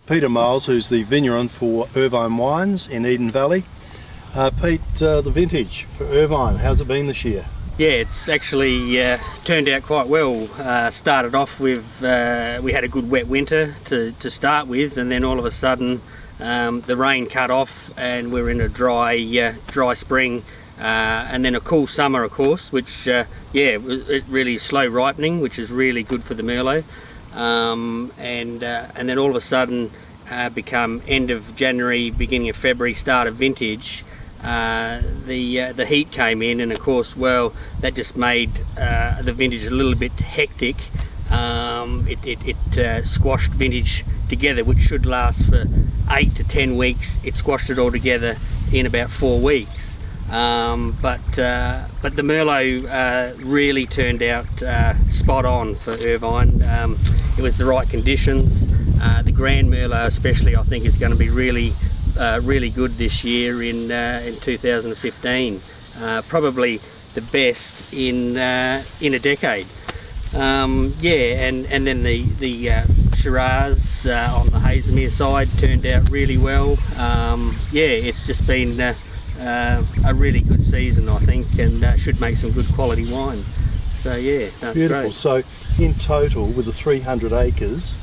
Peter Miles, who's the vigneron for Irvine Wines in Eden Valley. Pete, the vintage for Irvine, how's it been this year? Yeah, it's actually turned out quite well. Started off with, we had a good wet winter to start with, and then all of a sudden the rain cut off and we're in a dry spring, and then a cool summer, of course, which it really slow ripening, which is really good for the Merlot. And then all of a sudden become end of January, beginning of February, start of vintage. The heat came in, and of course, well, that just made the vintage a little bit hectic. It squashed vintage together, which should last for 8 to 10 weeks. It squashed it all together in about 4 weeks. But the Merlot really turned out spot on for Irvine. It was the right conditions. The Grand Merlot especially, I think, is going to be really good this year in 2015. Probably the best in a decade. And then the Shiraz on the Hazemere side turned out really well. It's just been a really good season, I think, and should make some good quality wine. So yeah, that's beautiful. Great. So in total, with the 300 acres,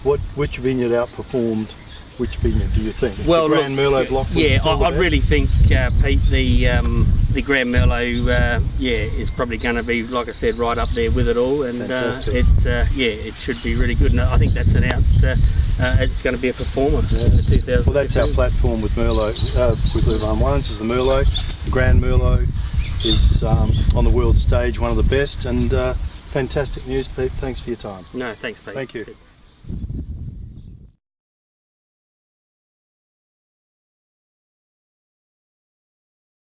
which vineyard outperformed which vineyard, do you think? Well, the Grand Merlot block was I really think, Pete, the Grand Merlot, is probably going to be, like I said, right up there with it all, and it should be really good. And I think that's it's going to be a performer for 2015. Well, that's our platform with Merlot, with Irvine Wines, is the Merlot. The Grand Merlot is on the world stage, one of the best, and fantastic news, Pete. Thanks for your time. No, thanks, Pete. Thank you.